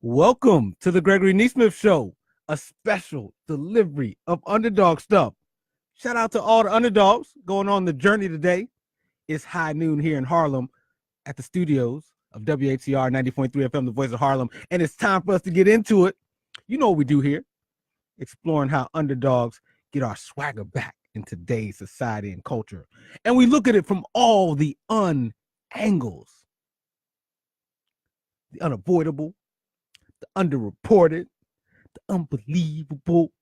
Welcome to the Gregory Nesmith Show, a special delivery of Underdog stuff. Shout out to all the Underdogs going on the journey today. It's high noon here in Harlem at the studios of WHCR 90.3 FM, the voice of Harlem, and it's time for us to get into it. You know what we do here, exploring how underdogs get our swagger back in today's society and culture. And we look at it from all the angles. The unavoidable, the underreported, the unbelievable,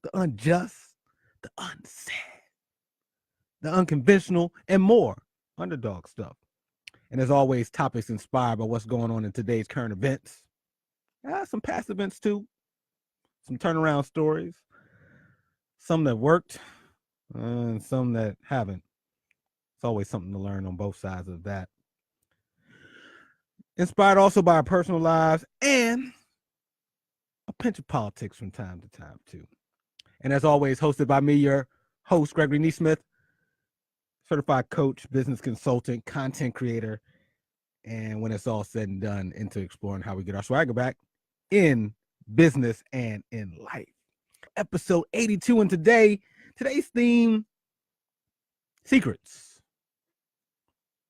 the unjust, the unsaid, the unconventional, and more underdog stuff. And as always, topics inspired by what's going on in today's current events. Some past events too, some turnaround stories, some that worked and some that haven't. It's always something to learn on both sides of that. Inspired also by our personal lives and a pinch of politics from time to time, too. And as always, hosted by me, your host, Gregory Nesmith, certified coach, business consultant, content creator, and when it's all said and done, into exploring how we get our swagger back in business and in life. Episode 82, and today's theme, secrets.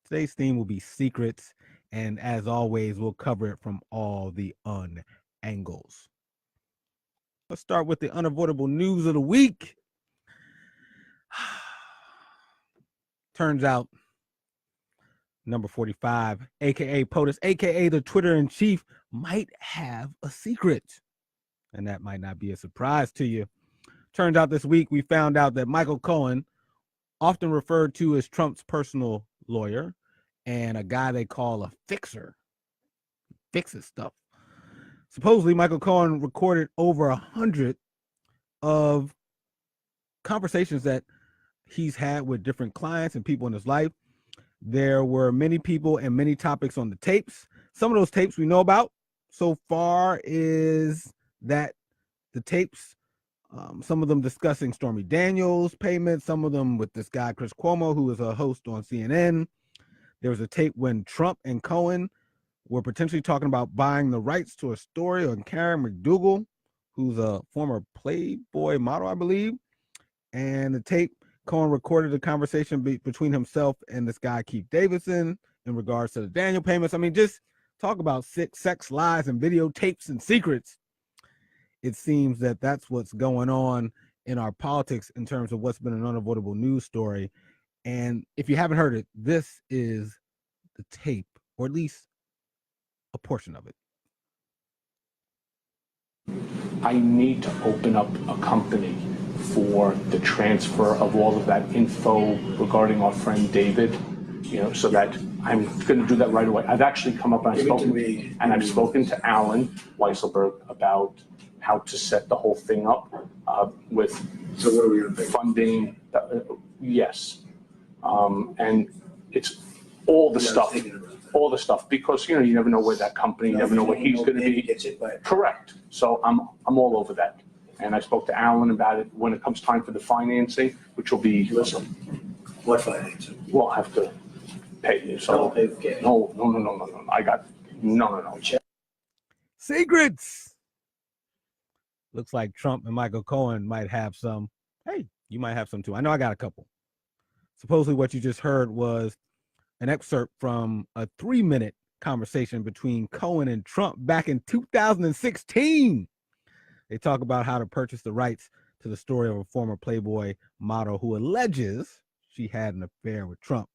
Today's theme will be secrets. And as always, we'll cover it from all the angles. Let's start with the unavoidable news of the week. Turns out, number 45, a.k.a. POTUS, a.k.a. the Twitter-in-chief, might have a secret. And that might not be a surprise to you. Turns out this week, we found out that Michael Cohen, often referred to as Trump's personal lawyer, and a guy they call a fixer, fixes stuff. Supposedly, Michael Cohen recorded over 100 of conversations that he's had with different clients and people in his life. There were many people and many topics on the tapes. Some of those tapes we know about so far is that the tapes, some of them discussing Stormy Daniels' payments, some of them with this guy, Chris Cuomo, who is a host on CNN. There was a tape when Trump and Cohen were potentially talking about buying the rights to a story on Karen McDougal, who's a former Playboy model, I believe. And the tape, Cohen recorded a conversation between himself and this guy, Keith Davidson, in regards to the Daniel payments. I mean, just talk about sex, lies, and videotapes and secrets. It seems that that's what's going on in our politics in terms of what's been an unavoidable news story. And if you haven't heard it, this is the tape, or at least a portion of it. I need to open up a company for the transfer of all of that info regarding our friend David, so that I'm going to do that right away. I've actually come up and I've spoken to Alan Weisselberg about how to set the whole thing up with So what are we going to pay? Funding. Yes. And it's all the stuff, because you never know where that company, you never know where he's going to be. Correct. So I'm all over that. And I spoke to Alan about it when it comes time for the financing, which will be. Listen, what financing? We'll have to pay you. So no. I got no. Secrets. Looks like Trump and Michael Cohen might have some. Hey, you might have some too. I know I got a couple. Supposedly what you just heard was an excerpt from a 3-minute conversation between Cohen and Trump back in 2016. They talk about how to purchase the rights to the story of a former Playboy model who alleges she had an affair with Trump.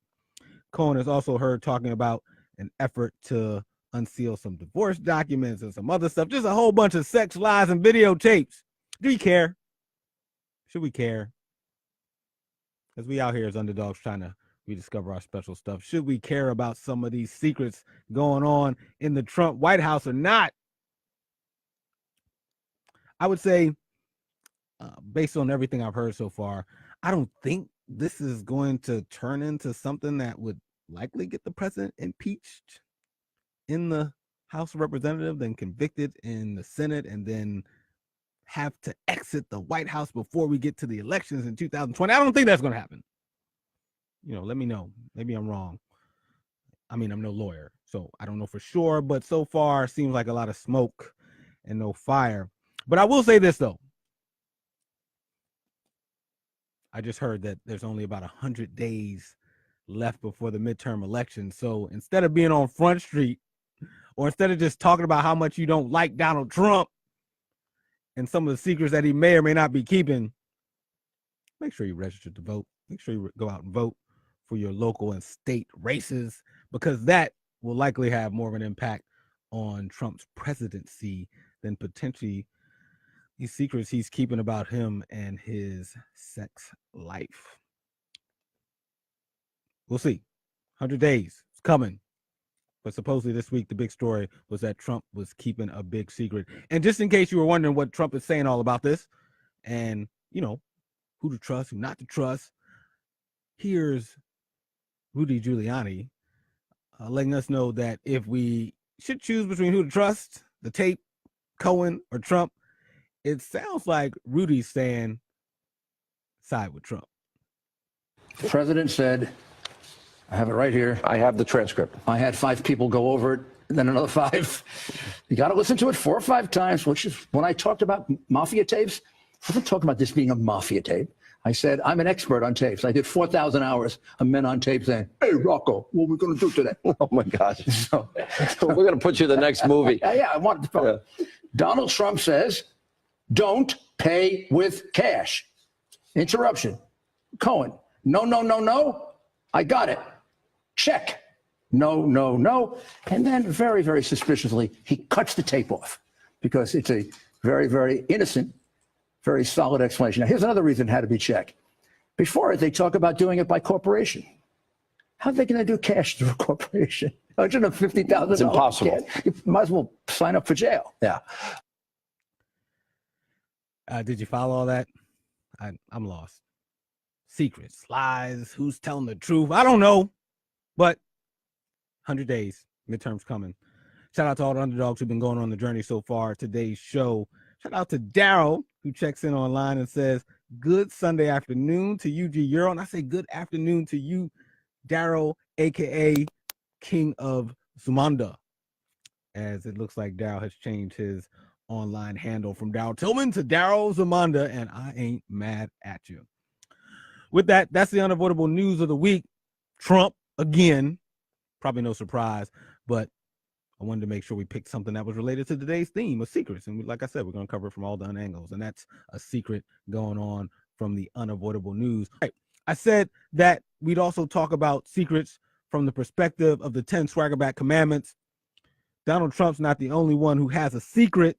Cohen is also heard talking about an effort to unseal some divorce documents and some other stuff, just a whole bunch of sex, lies, and videotapes. Do you care? Should we care? As we out here as underdogs trying to rediscover our special stuff, should we care about some of these secrets going on in the Trump White House or not? I would say, based on everything I've heard so far, I don't think this is going to turn into something that would likely get the president impeached in the House of Representatives, then convicted in the Senate, and then have to exit the White House before we get to the elections in 2020. I don't think that's going to happen. Let me know. Maybe I'm wrong. I mean, I'm no lawyer, so I don't know for sure, but so far seems like a lot of smoke and no fire. But I will say this, though. I just heard that there's only about 100 days left before the midterm election. So instead of being on Front Street, or instead of just talking about how much you don't like Donald Trump and some of the secrets that he may or may not be keeping, make sure you register to vote. Make sure you go out and vote for your local and state races, because that will likely have more of an impact on Trump's presidency than potentially these secrets he's keeping about him and his sex life. We'll see. 100 days. It's coming. But supposedly this week, the big story was that Trump was keeping a big secret. And just in case you were wondering what Trump is saying all about this, and, you know, who to trust, who not to trust, here's Rudy Giuliani letting us know that if we should choose between who to trust, the tape, Cohen, or Trump, it sounds like Rudy's saying side with Trump. The president said, I have it right here. I have the transcript. I had 5 people go over it, and then another 5. You got to listen to it 4 or 5 times, which is when I talked about mafia tapes. I wasn't talking about this being a mafia tape. I said, I'm an expert on tapes. I did 4,000 hours of men on tape saying, hey, Rocco, what are we going to do today? Oh, my gosh. So we're going to put you in the next movie. Yeah, I wanted to. Yeah. Donald Trump says, don't pay with cash. Interruption. Cohen, no. I got it. Check. No. And then very, very suspiciously, he cuts the tape off because it's a very, very innocent, very solid explanation. Now, here's another reason it had to be checked. Before, they talk about doing it by corporation. How are they going to do cash through a corporation? $150,000. It's impossible. You might as well sign up for jail. Yeah. Did you follow all that? I'm lost. Secrets, lies, who's telling the truth? I don't know. But 100 days, midterms coming. Shout out to all the underdogs who've been going on the journey so far. Today's show. Shout out to Daryl, who checks in online and says, good Sunday afternoon to you, G Euro. And I say good afternoon to you, Daryl, a.k.a. King of Zumanda, as it looks like Daryl has changed his online handle from Daryl Tillman to Daryl Zumanda, and I ain't mad at you. With that, that's the unavoidable news of the week. Trump, again, probably no surprise, but I wanted to make sure we picked something that was related to today's theme of secrets. And like I said, we're going to cover it from all different angles, and that's a secret going on from the unavoidable news. Right. I said that we'd also talk about secrets from the perspective of the 10 Swaggerback Commandments. Donald Trump's not the only one who has a secret.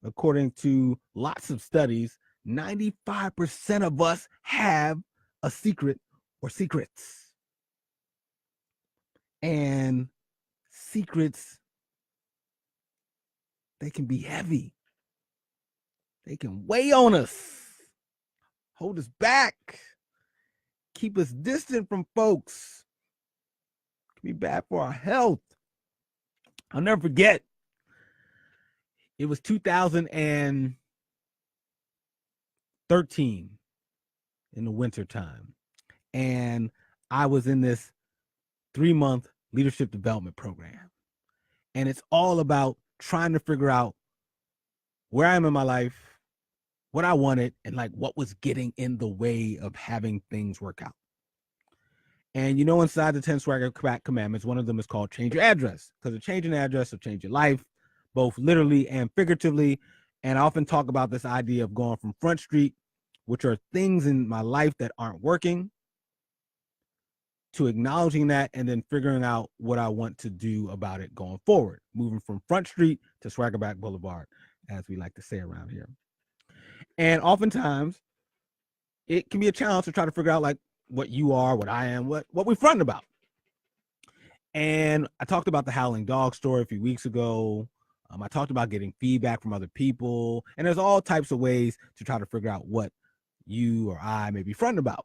According to lots of studies, 95% of us have a secret or secrets. And secrets, they can be heavy. They can weigh on us, hold us back, keep us distant from folks. It can be bad for our health. I'll never forget. It was 2013 in the wintertime, and I was in this 3-month leadership development program. And it's all about trying to figure out where I am in my life, what I wanted, and like what was getting in the way of having things work out. And you know, inside the 10 Swaggerback Commandments, one of them is called change your address, because a change in address will change your life, both literally and figuratively. And I often talk about this idea of going from Front Street, which are things in my life that aren't working, to acknowledging that and then figuring out what I want to do about it going forward, moving from Front Street to Swaggerback Boulevard, as we like to say around here. And oftentimes it can be a challenge to try to figure out like what you are, what I am, what we're fronting about. And I talked about the Howling Dog story a few weeks ago. I talked about getting feedback from other people, and there's all types of ways to try to figure out what you or I may be fronting about.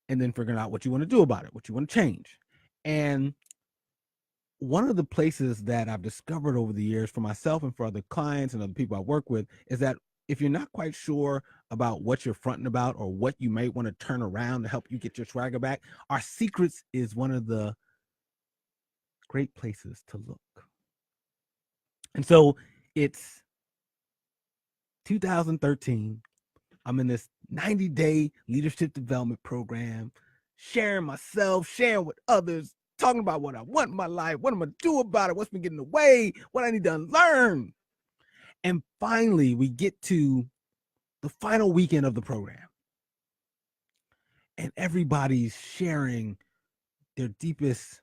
And then figuring out what you want to do about it, what you want to change. And one of the places that I've discovered over the years for myself and for other clients and other people I work with is that if you're not quite sure about what you're fronting about or what you might want to turn around to help you get your swagger back, our secrets is one of the great places to look. And so it's 2013. I'm in this 90-day leadership development program, sharing myself, sharing with others, talking about what I want in my life, what I'm going to do about it, what's been getting in the way, what I need to unlearn. And finally, we get to the final weekend of the program. And everybody's sharing their deepest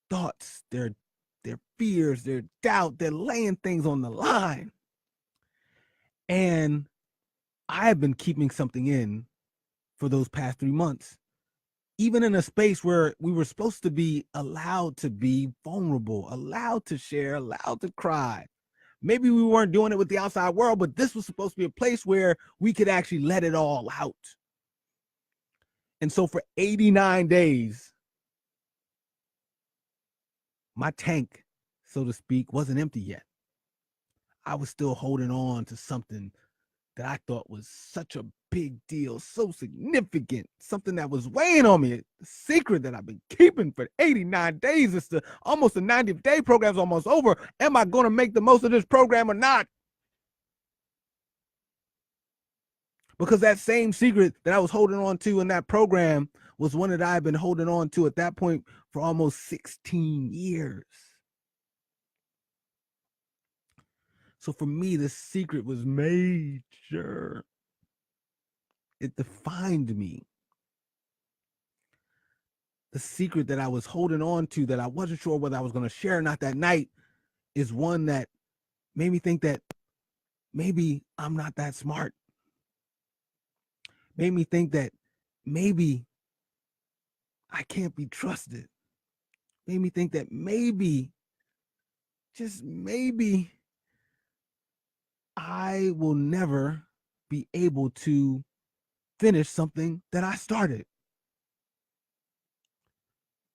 thoughts, their fears, their doubt. They're laying things on the line. And I have been keeping something in for those past 3 months, even in a space where we were supposed to be allowed to be vulnerable, allowed to share, allowed to cry. Maybe we weren't doing it with the outside world, but this was supposed to be a place where we could actually let it all out. And so for 89 days, my tank, so to speak, wasn't empty yet. I was still holding on to something that I thought was such a big deal, so significant, something that was weighing on me, a secret that I've been keeping for 89 days. It's almost the 90th day program's almost over. Am I going to make the most of this program or not? Because that same secret that I was holding on to in that program was one that I had been holding on to at that point for almost 16 years. So for me, the secret was major. It defined me. The secret that I was holding on to that I wasn't sure whether I was going to share or not that night is one that made me think that maybe I'm not that smart. Made me think that maybe I can't be trusted. Made me think that maybe, just maybe, I will never be able to finish something that I started.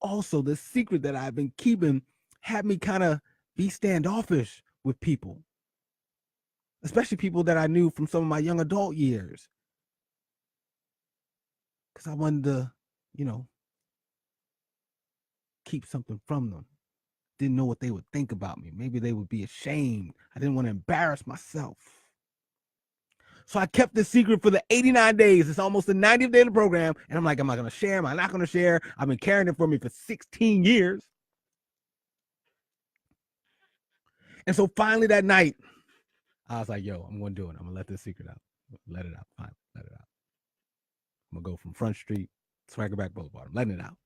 Also, the secret that I've been keeping had me kind of be standoffish with people, especially people that I knew from some of my young adult years. Because I wanted to, keep something from them. Didn't know what they would think about me. Maybe they would be ashamed. I didn't want to embarrass myself. So I kept this secret for the 89 days. It's almost the 90th day of the program. And I'm like, am I going to share? Am I not going to share? I've been carrying it for me for 16 years. And so finally that night, I was like, yo, I'm going to do it. I'm going to let this secret out. Let it out. Fine. Let it out. I'm going to go from Front Street, Swaggerback Boulevard. I'm letting it out.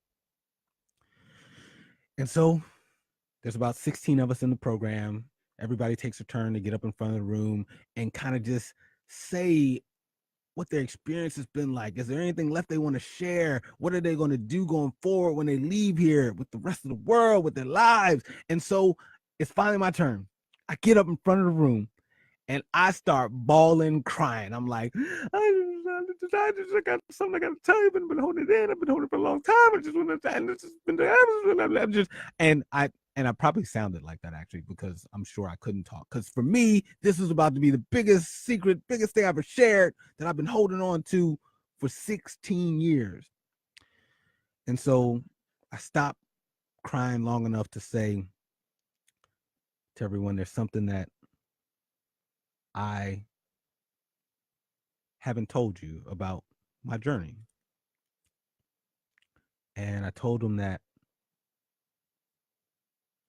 And so there's about 16 of us in the program. Everybody takes a turn to get up in front of the room and kind of just say what their experience has been like. Is there anything left they want to share? What are they going to do going forward when they leave here with the rest of the world, with their lives? And so it's finally my turn. I get up in front of the room and I start bawling, crying. I'm like, I just got something I got to tell you. I've been holding it in. I've been holding it for a long time. I just want to, and it's just been and I probably sounded like that actually because I'm sure I couldn't talk. Because for me, this was about to be the biggest secret, biggest thing I ever shared that I've been holding on to for 16 years. And so I stopped crying long enough to say to everyone, there's something that I haven't told you about my journey. And I told them that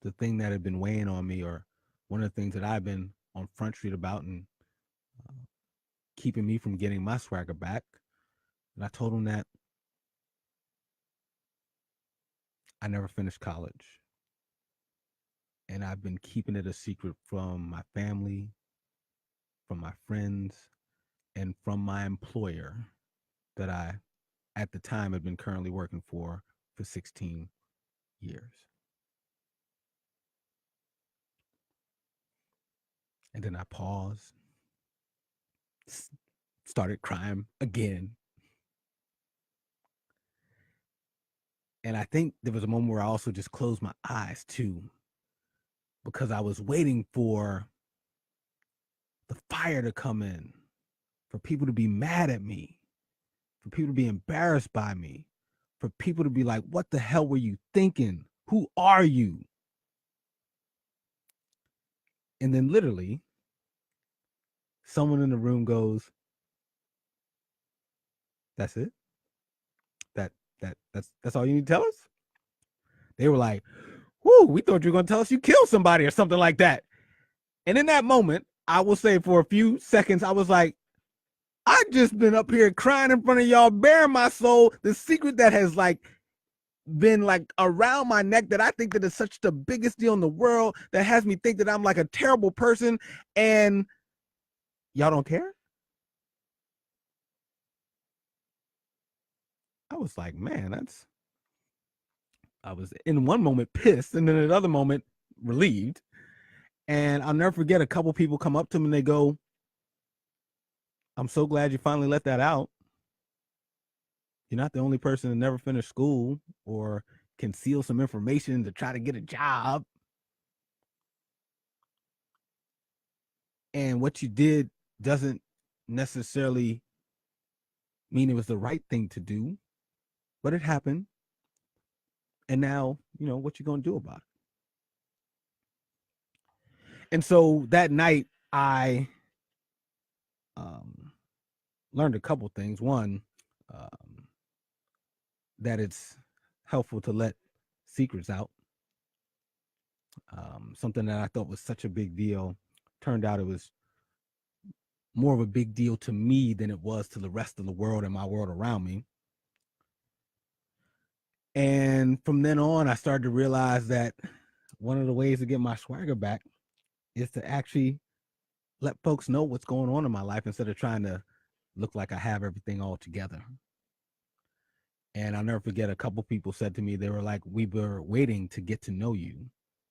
the thing that had been weighing on me, or one of the things that I've been on Front Street about and keeping me from getting my swagger back. And I told them that I never finished college. And I've been keeping it a secret from my family, from my friends, and from my employer that I, at the time, had been currently working for 16 years. And then I paused, started crying again. And I think there was a moment where I also just closed my eyes too, because I was waiting for the fire to come in. for people to be mad at me, for people to be embarrassed by me, for people to be like, what the hell were you thinking? Who are you? And then literally, someone in the room goes, that's it? That's all you need to tell us? They were like, whoo, we thought you were going to tell us you killed somebody or something like that. And in that moment, I will say for a few seconds, I was like, I just been up here crying in front of y'all, bearing my soul, the secret that has like been like around my neck that I think that is such the biggest deal in the world that has me think that I'm like a terrible person, and y'all don't care? I was like, man, I was in one moment pissed and then another moment relieved. And I'll never forget, a couple people come up to me and they go, I'm so glad you finally let that out. You're not the only person to never finish school or conceal some information to try to get a job. And what you did doesn't necessarily mean it was the right thing to do, but it happened. And now, what you going to do about it? And so that night, I learned a couple things. One, that it's helpful to let secrets out. Something that I thought was such a big deal turned out it was more of a big deal to me than it was to the rest of the world and my world around me. And from then on, I started to realize that one of the ways to get my swagger back is to actually let folks know what's going on in my life instead of trying to look like I have everything all together. And I'll never forget, a couple people said to me, they were like, we were waiting to get to know you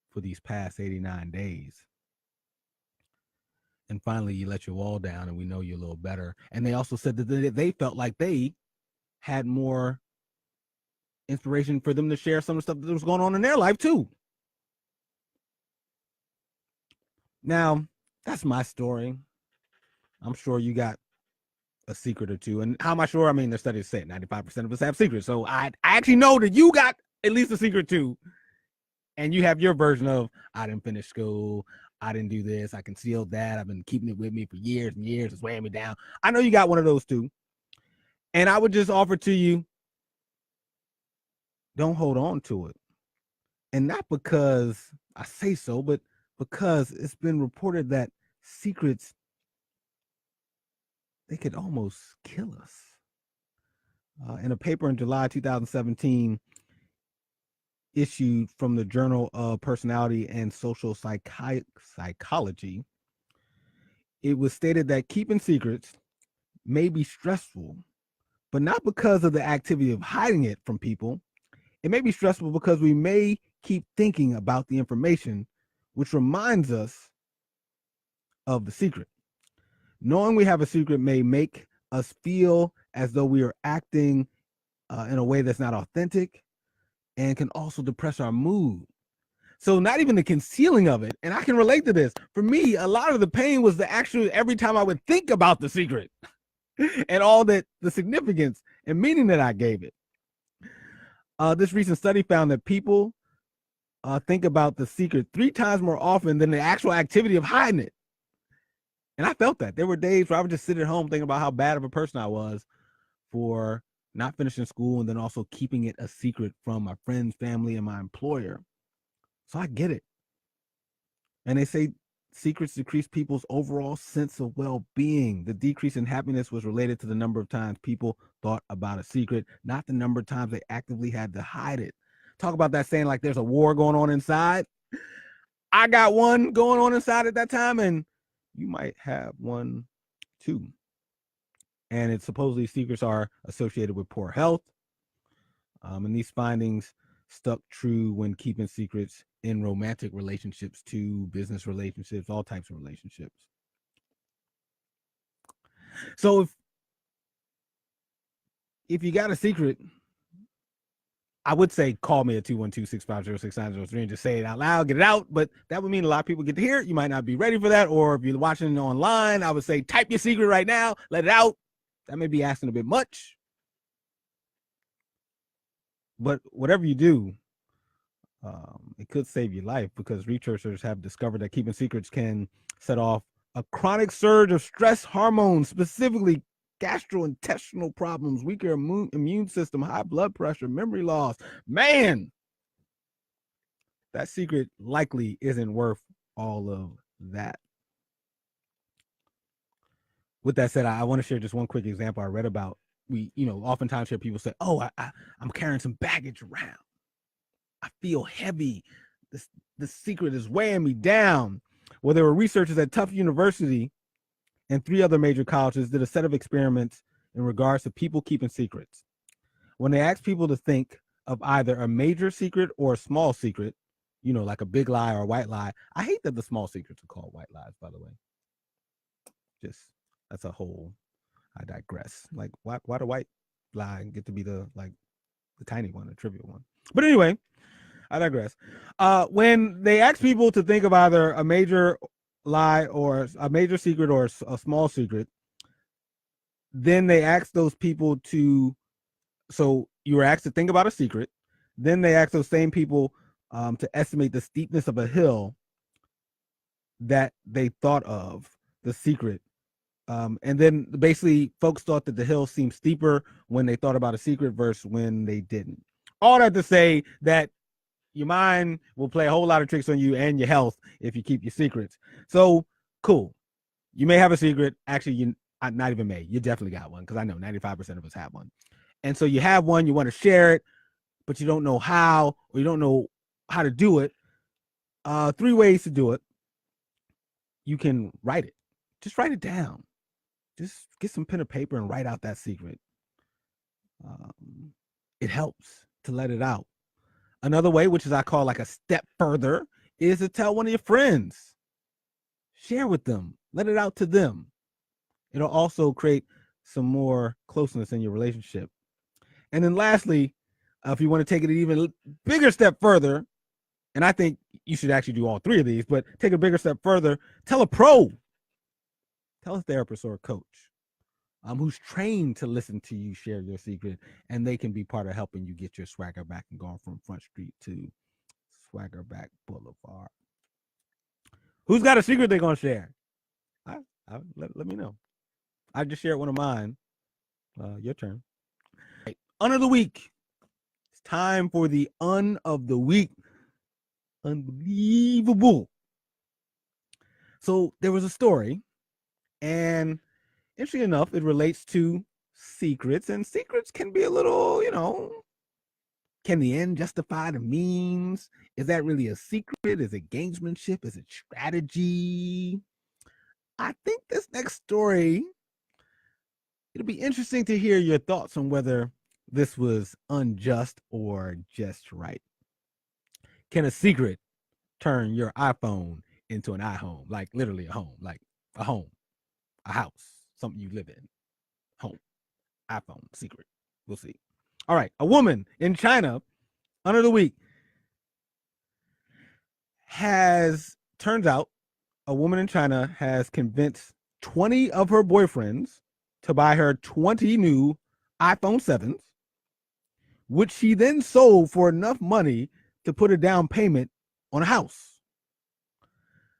for these past 89 days. And finally, you let your wall down and we know you a little better. And they also said that they felt like they had more inspiration for them to share some of the stuff that was going on in their life too. Now, that's my story. I'm sure you got a secret or two. And how am I sure? I mean, the studies say 95% of us have secrets. So I actually know that you got at least a secret too. And you have your version of, I didn't finish school. I didn't do this. I concealed that. I've been keeping it with me for years and years. It's weighing me down. I know you got one of those too. And I would just offer to you, don't hold on to it. And not because I say so, but because it's been reported that secrets, they could almost kill us. In a paper in July 2017, issued from the Journal of Personality and Social Psychology, it was stated that keeping secrets may be stressful, but not because of the activity of hiding it from people. It may be stressful because we may keep thinking about the information, which reminds us of the secret. Knowing we have a secret may make us feel as though we are acting in a way that's not authentic, and can also depress our mood. So not even the concealing of it. And I can relate to this. For me, a lot of the pain was the actual, every time I would think about the secret and all that, the significance and meaning that I gave it. This recent study found that people think about the secret 3 times more often than the actual activity of hiding it. And I felt that. There were days where I would just sit at home thinking about how bad of a person I was for not finishing school and then also keeping it a secret from my friends, family, and my employer. So I get it. And they say secrets decrease people's overall sense of well-being. The decrease in happiness was related to the number of times people thought about a secret, not the number of times they actively had to hide it. Talk about that saying like there's a war going on inside. I got one going on inside at that time, and you might have one too. And it's supposedly secrets are associated with poor health. And these findings stuck true when keeping secrets in romantic relationships too, business relationships, all types of relationships. So if you got a secret, I would say call me at 212-650-6903 and just say it out loud, get it out. But that would mean a lot of people get to hear it. You might not be ready for that. Or if you're watching online, I would say type your secret right now, let it out. That may be asking a bit much. But whatever you do, it could save your life, because researchers have discovered that keeping secrets can set off a chronic surge of stress hormones, specifically gastrointestinal problems, weaker immune system, high blood pressure, memory loss. Man, that secret likely isn't worth all of that. With that said, I want to share just one quick example I read about. We, oftentimes hear people say, "Oh, I'm carrying some baggage around. I feel heavy. This secret is weighing me down." Well, there were researchers at Tufts University and 3 other major colleges did a set of experiments in regards to people keeping secrets. When they asked people to think of either a major secret or a small secret, like a big lie or a white lie. I hate that the small secrets are called white lies, by the way. That's a whole, I digress. Like, why the white lie get to be the tiny one, the trivial one? But anyway, I digress. When they asked people to think of either a major lie or a major secret or a small secret, then they asked those people so you were asked to think about a secret. Then they asked those same people to estimate the steepness of a hill that they thought of the secret. And then basically folks thought that the hill seemed steeper when they thought about a secret versus when they didn't. All that to say that your mind will play a whole lot of tricks on you and your health if you keep your secrets. So cool. You may have a secret. Actually, you not even may. You definitely got one, because I know 95% of us have one. And so you have one, you want to share it, but you don't know how, or you don't know how to do it. 3 ways to do it. You can write it. Just write it down. Just get some pen and paper and write out that secret. It helps to let it out. Another way, which is I call like a step further, is to tell one of your friends. Share with them. Let it out to them. It'll also create some more closeness in your relationship. And then lastly, if you want to take it an even bigger step further, and I think you should actually do all 3 of these, but take a bigger step further, tell a pro. Tell a therapist or a coach who's trained to listen to you share your secret, and they can be part of helping you get your swagger back and going from Front Street to Swaggerback Boulevard. Who's got a secret they're going to share? Let me know. I just shared one of mine. Your turn. Right. Un of the week. It's time for the Un of the week. Unbelievable. So there was a story, and interesting enough, it relates to secrets, and secrets can be a little, can the end justify the means? Is that really a secret? Is it gamesmanship? Is it strategy? I think this next story, it'll be interesting to hear your thoughts on whether this was unjust or just right. Can a secret turn your iPhone into an iHome? Like literally a home, like a home, a house, something you live in. Home, iPhone, secret. We'll see. All right. A woman in China, under the week, turns out a woman in China has convinced 20 of her boyfriends to buy her 20 new iPhone 7s, which she then sold for enough money to put a down payment on a house.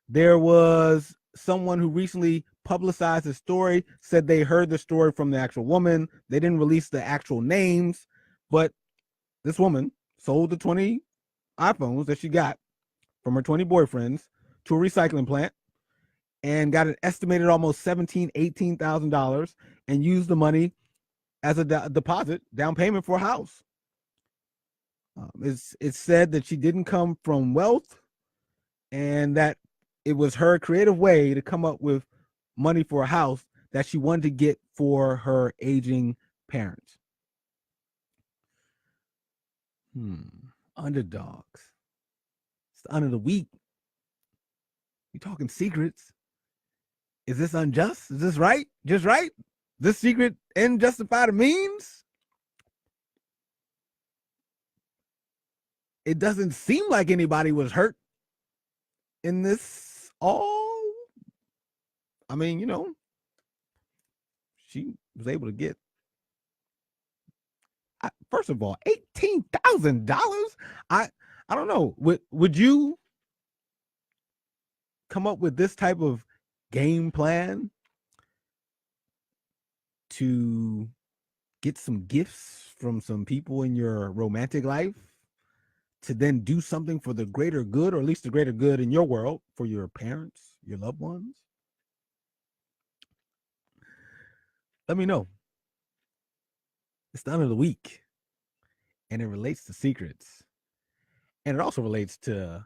There was someone who recently publicized the story, said they heard the story from the actual woman. They didn't release the actual names, but this woman sold the 20 iPhones that she got from her 20 boyfriends to a recycling plant and got an estimated almost $18,000 and used the money as a deposit, down payment for a house. It's said that she didn't come from wealth and that it was her creative way to come up with money for a house that she wanted to get for her aging parents. Underdogs. It's the under the week. You talking secrets. Is this unjust? Is this right? Just right? This secret end justify the means? it doesn't seem like anybody was hurt in this all. I mean, she was able to get, first of all, $18,000. I don't know. Would you come up with this type of game plan to get some gifts from some people in your romantic life to then do something for the greater good, or at least the greater good in your world, for your parents, your loved ones? Let me know. It's the end of the week, and it relates to secrets, and it also relates to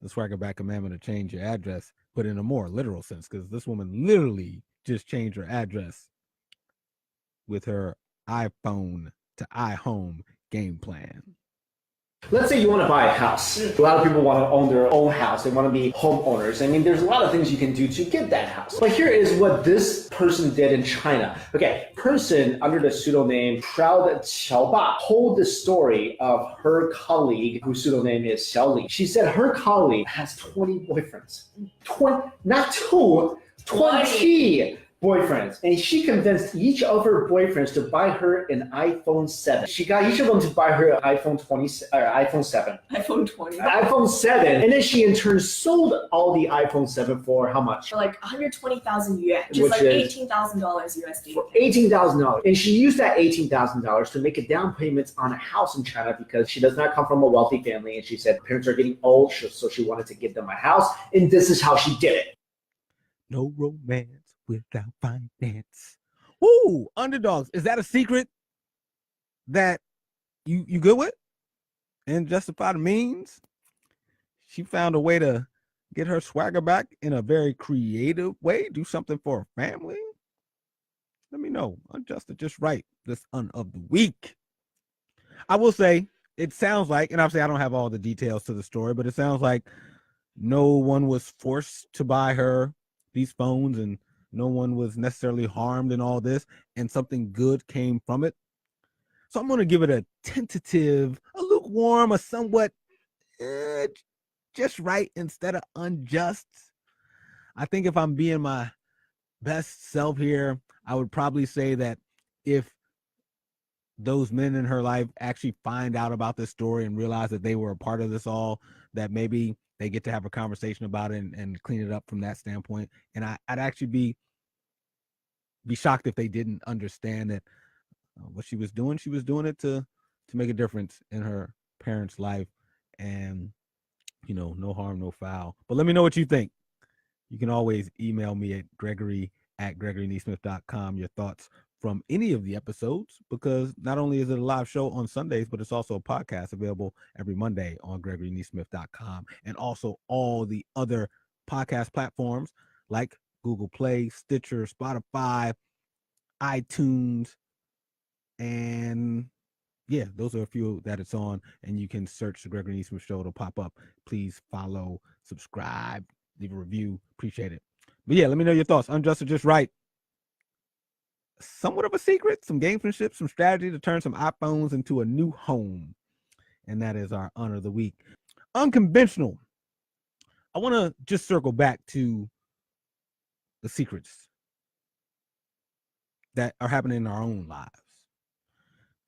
the swagger back commandment to change your address, but in a more literal sense, because this woman literally just changed her address with her iPhone to iHome game plan. Let's say you want to buy a house. A lot of people want to own their own house. They want to be homeowners. I mean, there's a lot of things you can do to get that house. But here is what this person did in China. Okay, person under the pseudonym Proud Qiaoba told the story of her colleague, whose pseudonym is Xiaoli. She said her colleague has 20 boyfriends. 20, not two, 20 boyfriends, and she convinced each of her boyfriends to buy her an iPhone 7. She got each of them to buy her an iPhone 20 or iPhone 7. iPhone 20. iPhone 7, and then she in turn sold all the iPhone 7 for how much? For like 120,000 yuan, which is Which like is $18,000 USD. for $18,000, and she used that $18,000 to make a down payment on a house in China because she does not come from a wealthy family, and she said parents are getting old, so she wanted to give them a house, and this is how she did it. No romance without finance. Ooh, underdogs. Is that a secret that you good with? And justify the means? She found a way to get her swagger back in a very creative way. Do something for her family. Let me know. Unjusted Just Right, this of the week. I will say, it sounds like, and obviously I don't have all the details to the story, but it sounds like no one was forced to buy her these phones, and no one was necessarily harmed in all this, and something good came from it. So I'm going to give it a tentative, a lukewarm, a somewhat just right instead of unjust. I think if I'm being my best self here, I would probably say that if those men in her life actually find out about this story and realize that they were a part of this all, that maybe they get to have a conversation about it and clean it up from that standpoint. And I'd actually be shocked if they didn't understand that what she was doing it to make a difference in her parents' life. And, no harm, no foul. But let me know what you think. You can always email me at gregory@gregorynesmith.com your thoughts from any of the episodes, because not only is it a live show on Sundays, but it's also a podcast available every Monday on gregorynesmith.com, and also all the other podcast platforms like Google Play, Stitcher, Spotify, iTunes, and yeah, those are a few that it's on, and you can search the Gregory Nesmith Show to pop up. Please follow, subscribe, leave a review. Appreciate it. But yeah, let me know your thoughts. Unjust or Just Right. Somewhat of a secret, some gamesmanship, some strategy to turn some iPhones into a new home. And that is our honor of the week. Unconventional. I want to just circle back to the secrets that are happening in our own lives.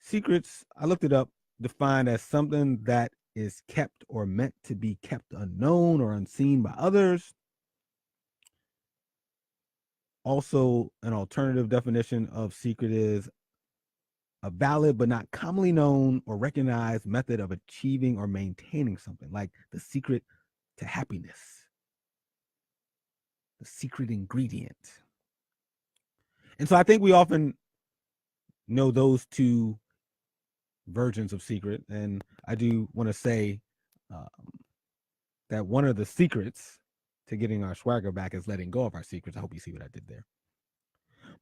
Secrets, I looked it up, defined as something that is kept or meant to be kept unknown or unseen by others. Also, an alternative definition of secret is a valid but not commonly known or recognized method of achieving or maintaining something, like the secret to happiness, the secret ingredient. And so I think we often know those two versions of secret. And I do want to say that one of the secrets to getting our swagger back is letting go of our secrets. I hope you see what I did there.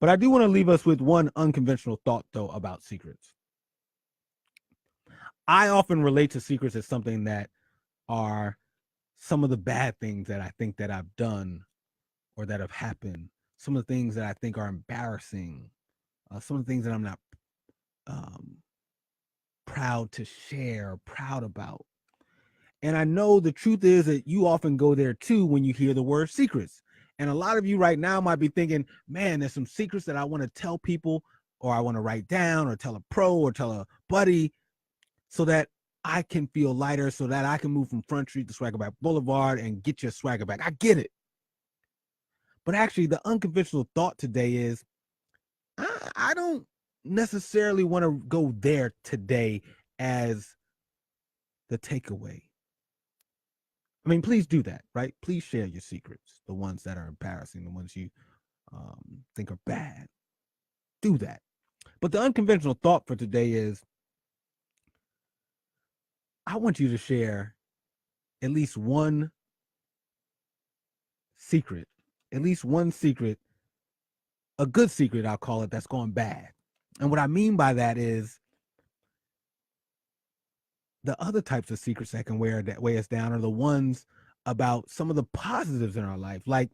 But I do want to leave us with one unconventional thought, though, about secrets. I often relate to secrets as something that are some of the bad things that I think that I've done or that have happened, some of the things that I think are embarrassing, some of the things that I'm not proud to share, proud about. And I know the truth is that you often go there too when you hear the word secrets. And a lot of you right now might be thinking, man, there's some secrets that I want to tell people, or I want to write down, or tell a pro, or tell a buddy, so that I can feel lighter, so that I can move from Front Street to Swaggerback Boulevard and get your swagger back. I get it. But actually, the unconventional thought today is, I don't necessarily want to go there today as the takeaway. I mean, please do that, right? Please share your secrets, the ones that are embarrassing, the ones you think are bad. Do that. But the unconventional thought for today is, I want you to share at least one secret, a good secret, I'll call it, that's gone bad. And what I mean by that is, the other types of secrets that can weigh us down are the ones about some of the positives in our life, like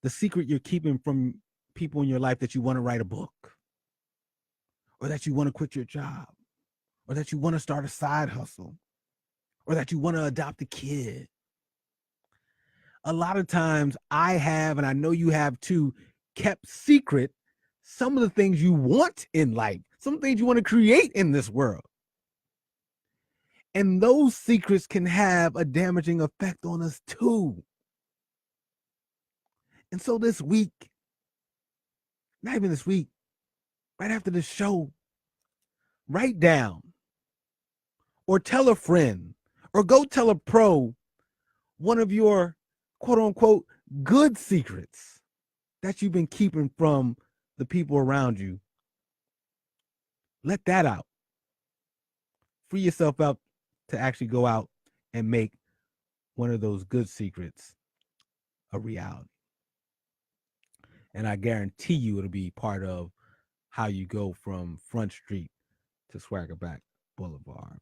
the secret you're keeping from people in your life that you want to write a book, or that you want to quit your job, or that you want to start a side hustle, or that you want to adopt a kid. A lot of times I have, and I know you have too, kept secret some of the things you want in life, some things you want to create in this world. And those secrets can have a damaging effect on us too. And so this week, not even this week, right after the show, write down or tell a friend or go tell a pro one of your quote unquote good secrets that you've been keeping from the people around you. Let that out. Free yourself up to actually go out and make one of those good secrets a reality. And I guarantee you it'll be part of how you go from Front Street to Swaggerback Boulevard.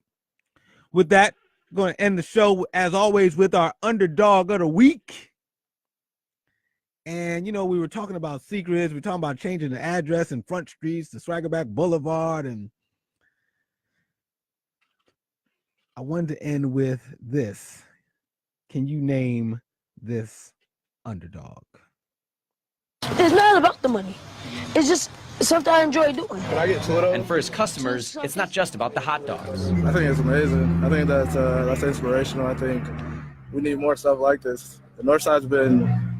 With that, I'm going to end the show, as always, with our Underdog of the Week. And, you know, we were talking about secrets. We're talking about changing the address in Front Streets to Swaggerback Boulevard. And I wanted to end with this. Can you name this underdog? It's not about the money. It's just something I enjoy doing. Can I get two of those? And for his customers, it's not just about the hot dogs. I think it's amazing. I think that's inspirational. I think we need more stuff like this. The North Side's been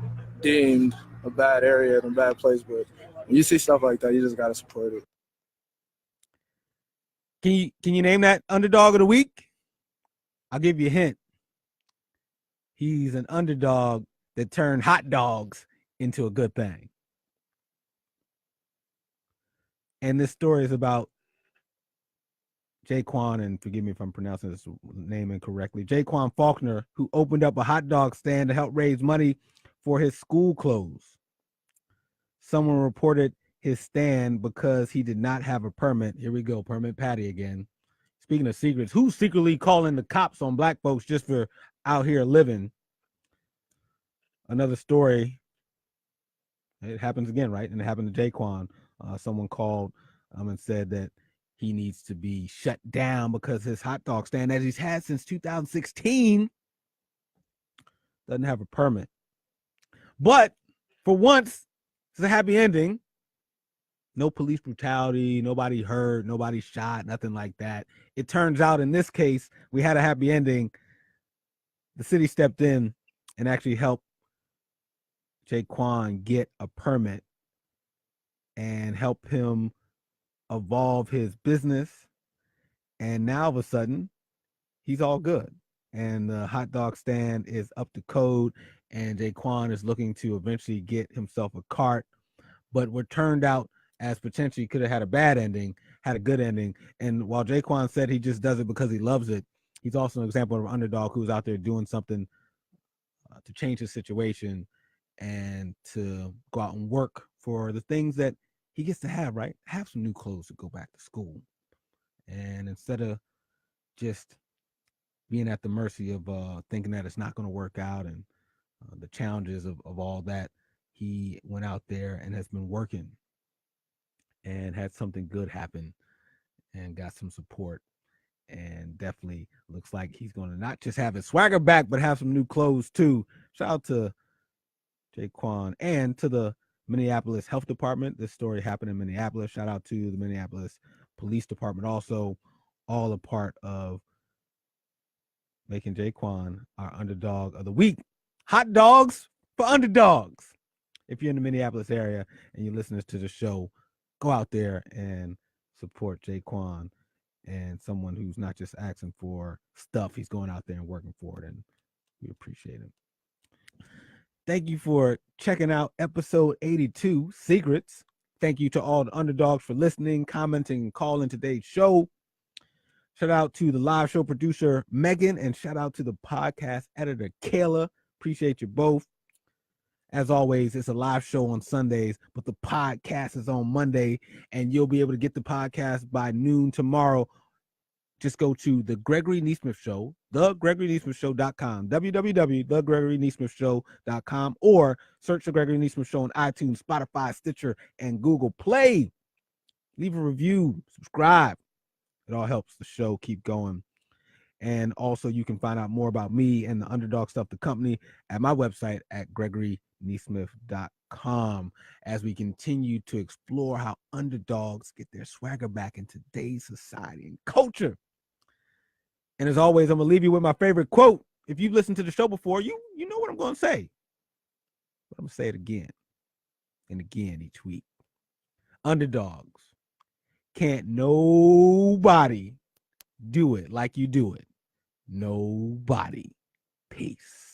deemed a bad area and a bad place, but when you see stuff like that, you just gotta support it. Can you name that Underdog of the Week? I'll give you a hint. He's an underdog that turned hot dogs into a good thing. And this story is about Jaquan, and forgive me if I'm pronouncing this name incorrectly, Jaquan Faulkner, who opened up a hot dog stand to help raise money for his school clothes. Someone reported his stand because he did not have a permit. Here we go, Permit Patty again. Speaking of secrets, who's secretly calling the cops on black folks just for out here living? Another story. It happens again, right? And it happened to Jaquan. Someone called and said that he needs to be shut down because his hot dog stand that he's had since 2016 doesn't have a permit. But for once, it's a happy ending. No police brutality, nobody hurt, nobody shot, nothing like that. It turns out in this case, we had a happy ending. The city stepped in and actually helped Jaquan get a permit and help him evolve his business. And now all of a sudden, he's all good. And the hot dog stand is up to code, and Jaquan is looking to eventually get himself a cart. But what turned out as potentially could have had a bad ending, had a good ending. And while Jaquan said he just does it because he loves it, he's also an example of an underdog who's out there doing something to change his situation and to go out and work for the things that he gets to have, right? Have some new clothes to go back to school. And instead of just being at the mercy of thinking that it's not going to work out and the challenges of all that, he went out there and has been working and had something good happen. and got some support. And definitely looks like he's going to not just have his swagger back, but have some new clothes too. Shout out to Jaquan and to the Minneapolis Health Department. This story happened in Minneapolis. Shout out to the Minneapolis Police Department also, all a part of making Jaquan our underdog of the week. Hot dogs for underdogs. If you're in the Minneapolis area and you're listening to the show, go out there and support Jaquan and someone who's not just asking for stuff. He's going out there and working for it, and we appreciate him. Thank you for checking out episode 82, Secrets. Thank you to all the underdogs for listening, commenting, and calling today's show. Shout out to the live show producer, Megan, and shout out to the podcast editor, Kayla. Appreciate you both. As always, it's a live show on Sundays, but the podcast is on Monday, and you'll be able to get the podcast by noon tomorrow. Just go to the Gregory Nesmith Show, thegregorynesmithshow.com, www.thegregorynesmithshow.com, or search the Gregory Nesmith Show on iTunes, Spotify, Stitcher, and Google Play. Leave a review, subscribe. It all helps the show keep going. And also, you can find out more about me and the Underdog Stuff, the company, at my website at gregorynesmith.com as we continue to explore how underdogs get their swagger back in today's society and culture. And as always, I'm going to leave you with my favorite quote. If you've listened to the show before, you know what I'm going to say. But I'm going to say it again and again each week. Underdogs, can't nobody do it like you do it. Nobody. Peace.